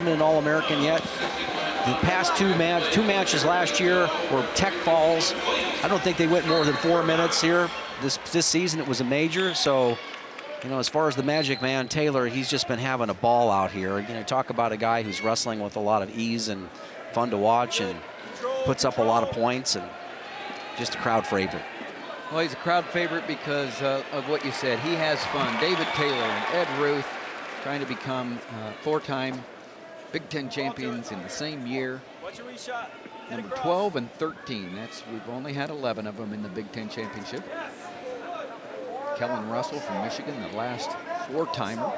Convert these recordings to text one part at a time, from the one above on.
been an All-American yet. The past two matches last year were tech falls. I don't think they went more than 4 minutes here. This season it was a major, so you know, as far as the Magic Man, Taylor, he's just been having a ball out here. You know, talk about a guy who's wrestling with a lot of ease and fun to watch and puts up a lot of points and just a crowd favorite. Well, he's a crowd favorite because of what you said. He has fun. David Taylor and Ed Ruth trying to become 4-time Big Ten champions in the same year. Number 12 and 13. We've only had 11 of them in the Big Ten championship. Kellen Russell from Michigan, the last 4-timer.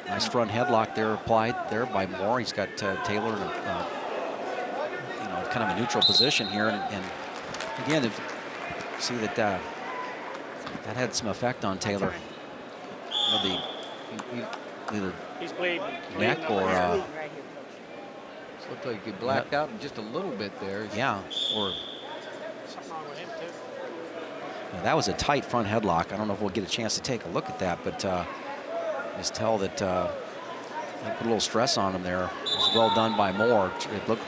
Nice front headlock there applied there by Moore. He's got Taylor in you know, kind of a neutral position here, and again, if you see that that had some effect on Taylor. You know, either neck or looked like he blacked out just a little bit there. Yeah, or yeah, that was a tight front headlock. I don't know if we'll get a chance to take a look at that, but just tell that they put a little stress on him there. It was well done by Moore. It looked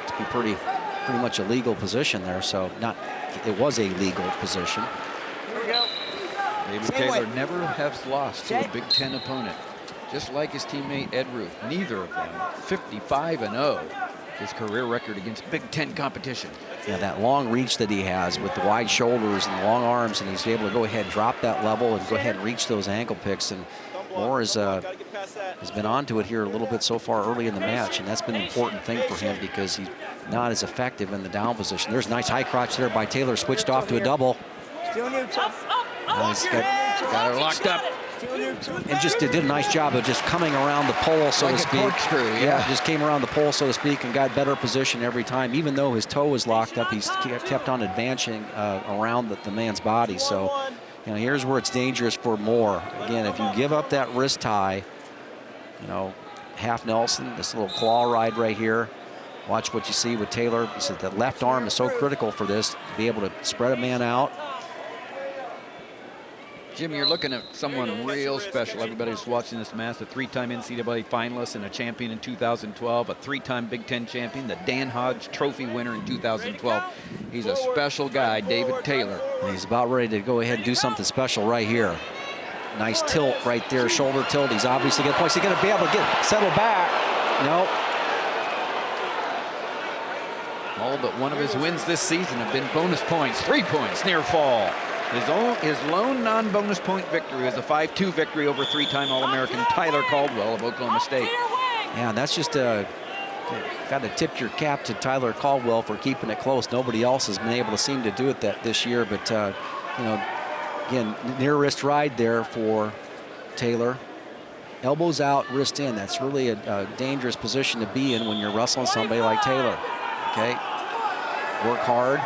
to be pretty much a legal position there. So it was a legal position. David Taylor never has lost to a Big Ten opponent, just like his teammate Ed Ruth. Neither of them 55-0, his career record against Big Ten competition. Yeah, that long reach that he has with the wide shoulders and the long arms, and he's able to go ahead and drop that level and go ahead and reach those ankle picks. And Moore has been onto it here a little bit so far early in the match, and that's been an important thing for him because he's not as effective in the down position. There's a nice high crotch there by Taylor, switched off to a double. He's got her locked up. And just did a nice job of just coming around the pole, so to speak. Yeah, just came around the pole, so to speak, and got better position every time. Even though his toe was locked up, he's kept on advancing around the man's body. So, you know, here's where it's dangerous for Moore. Again, if you give up that wrist tie, you know, half Nelson, this little claw ride right here. Watch what you see with Taylor. He said the left arm is so critical for this, to be able to spread a man out. Jim, you're looking at someone real special. Everybody who's watching this match, a 3-time NCAA finalist and a champion in 2012, a 3-time Big Ten champion, the Dan Hodge Trophy winner in 2012. He's a special guy, David Taylor. And he's about ready to go ahead and do something special right here. Nice tilt right there, shoulder tilt. He's obviously getting points. He's going to be able to settle back. Nope. All but one of his wins this season have been bonus points, 3 points, near fall. His lone non-bonus point victory is a 5-2 victory over 3-time All-American Tyler Caldwell of Oklahoma State. Yeah, and that's just got to tip your cap to Tyler Caldwell for keeping it close. Nobody else has been able to seem to do it this year, but you know, again, near wrist ride there for Taylor. Elbows out, wrist in. That's really a dangerous position to be in when you're wrestling somebody like Taylor. Okay, work hard.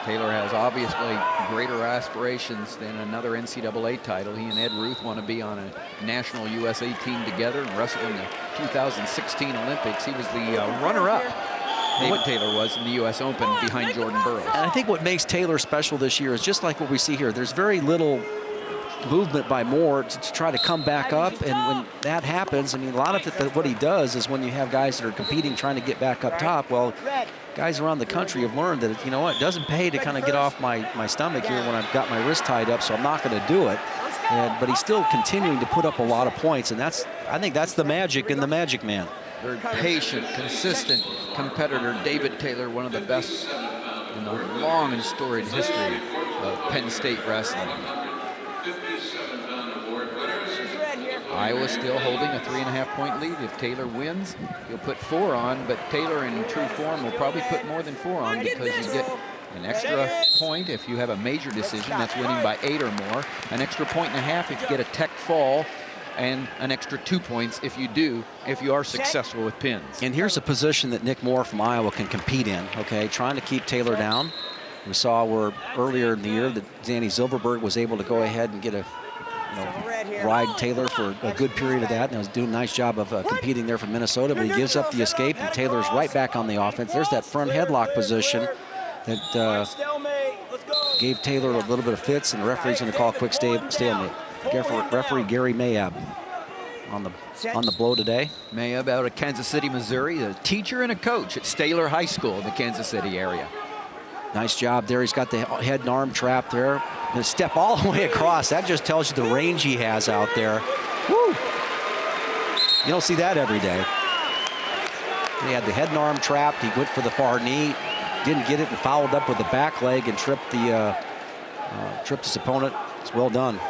Taylor has obviously greater aspirations than another NCAA title. He and Ed Ruth want to be on a national USA team together and wrestle in the 2016 Olympics. He was the runner-up, David Taylor was, in the U.S. Open behind Jordan Burroughs. And I think what makes Taylor special this year is just like what we see here. There's very little movement by Moore to try to come back up, and when that happens, I mean, a lot of it, what he does is when you have guys that are competing trying to get back up top, well, guys around the country have learned that, you know what, it doesn't pay to kind of get off my stomach here when I've got my wrist tied up, so I'm not going to do it. But he's still continuing to put up a lot of points, and I think that's the magic in the Magic Man. Very patient, consistent competitor, David Taylor, one of the best in the long and storied history of Penn State wrestling. Iowa still holding a 3.5-point lead. If Taylor wins, he'll put 4 on, but Taylor in true form will probably put more than 4 on because you get an extra point if you have a major decision, that's winning by 8 or more, an extra 1.5 if you get a tech fall, and an extra 2 points if you are successful with pins. And here's a position that Nick Moore from Iowa can compete in, okay, trying to keep Taylor down. We saw where earlier in the year that Danny Zilberberg was able to go ahead and get ride Taylor for a good period of that, and was doing a nice job of competing there for Minnesota, but he gives up the escape, and Taylor's right back on the offense. There's that front headlock position that gave Taylor a little bit of fits, and the referee's going to call a quick stalemate. referee Gary Mayab on the blow today. Mayab out of Kansas City, Missouri, a teacher and a coach at Staylor High School in the Kansas City area. Nice job there. He's got the head and arm trap there. And step all the way across. That just tells you the range he has out there. Woo! You don't see that every day. He had the head and arm trapped. He went for the far knee, didn't get it, and followed up with the back leg and tripped his opponent. It's well done.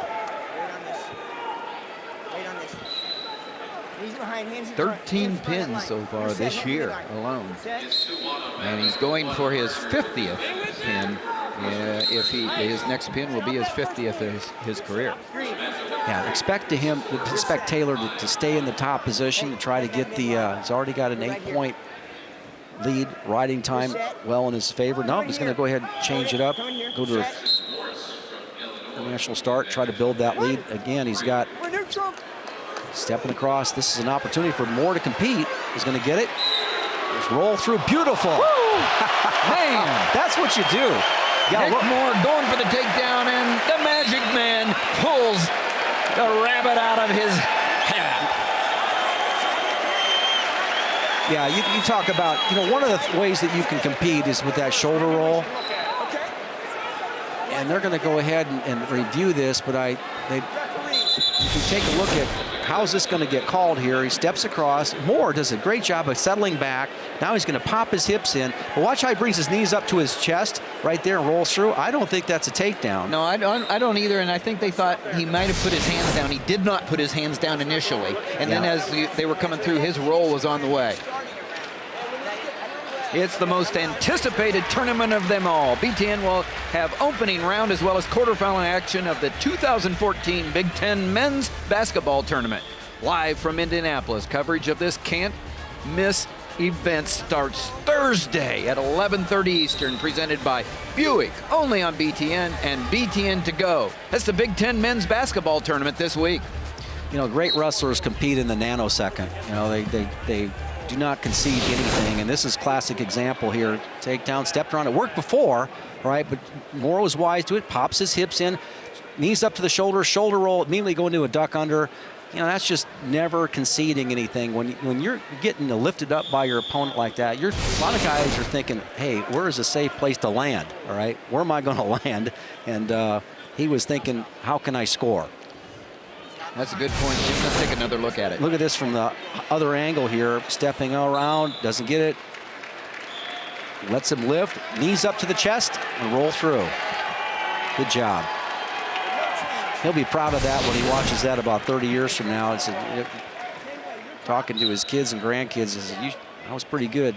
13 pins so far this year alone. And he's going for his 50th pin. His next pin will be his 50th of his career. Yeah, expect Taylor to stay in the top position to try to get the, he's already got an 8-point lead. Riding time well in his favor. No, he's going to go ahead and change it up. Go to a national start, try to build that lead. Again, he's got stepping across. This is an opportunity for Moore to compete. He's going to get it. Just roll through. Beautiful. Man, that's what you do. Nick Moore going for the takedown, and the Magic Man pulls the rabbit out of his hat. Yeah, you talk about, one of the ways that you can compete is with that shoulder roll. And they're going to go ahead and review this, but if you take a look at how's this going to get called here, he steps across. Moore does a great job of settling back. Now he's going to pop his hips in. But watch how he brings his knees up to his chest right there and rolls through. I don't think that's a takedown. No, I don't either, and I think they thought he might have put his hands down. He did not put his hands down initially, and then as they were coming through, his roll was on the way. It's the most anticipated tournament of them all. BTN will have opening round as well as quarterfinal action of the 2014 Big Ten Men's Basketball Tournament. Live from Indianapolis, coverage of this can't miss event starts Thursday at 11:30 Eastern, presented by Buick, only on BTN and BTN to go. That's the Big Ten Men's Basketball Tournament this week. Great wrestlers compete in the nanosecond. They do not concede anything, and this is classic example here. Takedown, stepped around. It worked before, right? But Moore was wise to it. Pops his hips in, knees up to the shoulder, shoulder roll, immediately go into a duck under. That's just never conceding anything. When you're getting lifted up by your opponent like that, a lot of guys are thinking, hey, where is a safe place to land? All right, where am I going to land? And he was thinking, how can I score? That's a good point, Jim. Let's take another look at it. Look at this from the other angle here. Stepping around, doesn't get it. Lets him lift, knees up to the chest, and roll through. Good job. He'll be proud of that when he watches that about 30 years from now. Talking to his kids and grandkids, that was pretty good.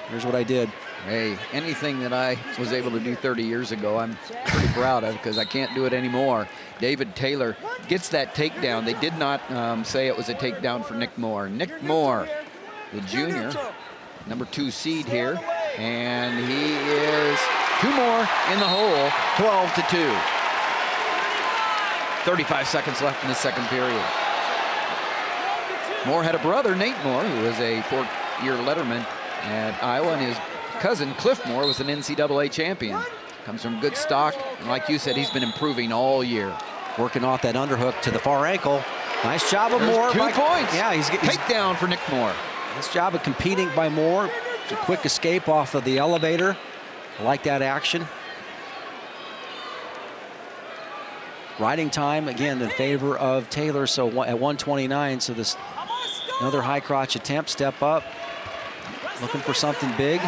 Here's what I did. Hey, anything that I was able to do 30 years ago, I'm pretty proud of, because I can't do it anymore. David Taylor gets that takedown. They did not say it was a takedown for Nick Moore. Nick Moore, the junior, number 2 seed here, and he is 2 more in the hole, 12-2. 35 seconds left in the second period. Moore had a brother, Nate Moore, who was a 4-year letterman at Iowa, and his cousin Cliff Moore was an NCAA champion. Comes from good stock, and like you said, he's been improving all year. Working off that underhook to the far ankle. Nice job of Moore. 2 points. Yeah, he's takedown for Nick Moore. Nice job of competing by Moore. It's a quick escape off of the elevator. I like that action. Riding time again in favor of Taylor. So at 129. So this another high crotch attempt. Step up. Looking for something big.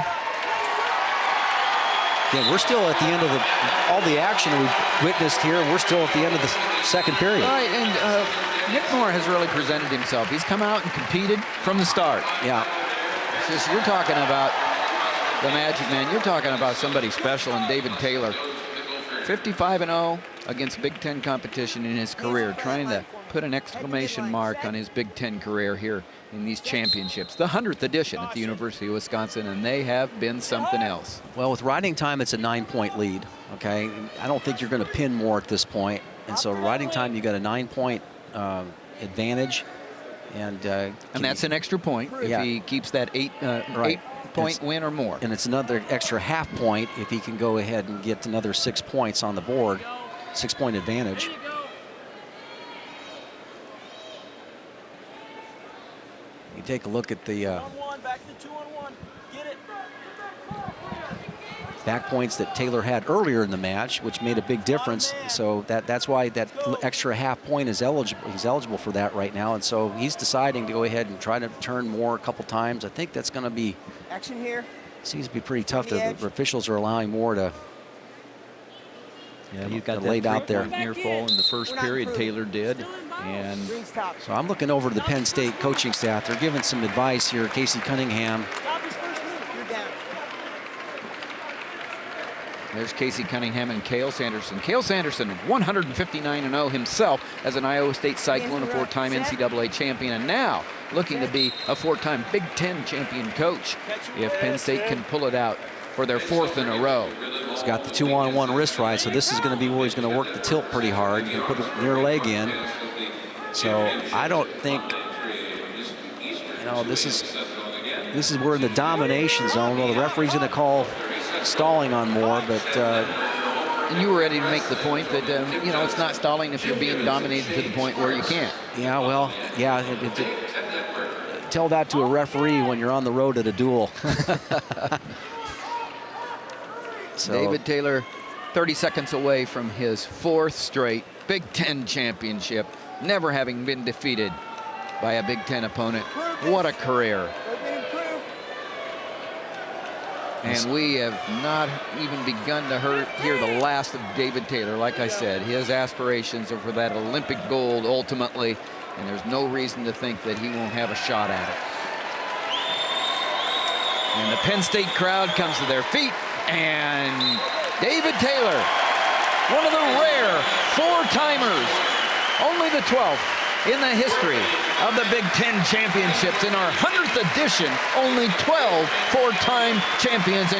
Again, we're still at the end of all the action we've witnessed here. We're still at the end of the second period. Right, and Nick Moore has really presented himself. He's come out and competed from the start. Yeah. It's just, you're talking about the Magic Man. You're talking about somebody special, and David Taylor, 55-0 against Big Ten competition in his career, trying to put an exclamation mark on his Big Ten career here in these championships, the 100th edition at the University of Wisconsin, and they have been something else. Well, with riding time, it's a 9-point lead, okay? I don't think you're going to pin Moore at this point, and so riding time, you got a 9-point advantage, and that's an extra point if he keeps that 8-point win or more. And it's another extra half point if he can go ahead and get another 6 points on the board, 6-point advantage. You take a look at the back points that Taylor had earlier in the match, which made a big difference. So that's why that extra half point is eligible. He's eligible for that right now, and so he's deciding to go ahead and try to turn more a couple times. I think that's going to be action here. Seems to be pretty tough. The officials are allowing more to. Yeah, you got that out there near fall in the first period. Taylor did, and so I'm looking over to the Penn State coaching staff. They're giving some advice here. Casey Cunningham. There's Casey Cunningham and Cale Sanderson. Cale Sanderson, 159-0 himself as an Iowa State Cyclone, a 4-time NCAA champion, and now looking to be a 4-time Big Ten champion coach if Penn State can pull it out for their 4th in a row. He's got the 2-on-1 wrist ride, so this is going to be where he's going to work the tilt pretty hard and put the near leg in. So I don't think, this is we're in the domination zone. Well, the referee's going to call stalling on more, but and you were ready to make the point that it's not stalling if you're being dominated to the point where you can't. Yeah, well, yeah. Tell that to a referee when you're on the road at a duel. So, David Taylor, 30 seconds away from his 4th straight Big Ten championship, never having been defeated by a Big Ten opponent. What a career. And we have not even begun to hear the last of David Taylor. Like I said, his aspirations are for that Olympic gold ultimately, and there's no reason to think that he won't have a shot at it. And the Penn State crowd comes to their feet, and David Taylor, one of the rare 4-timers, only the 12th in the history of the Big Ten championships. In our 100th edition, only 12 4-time champions. And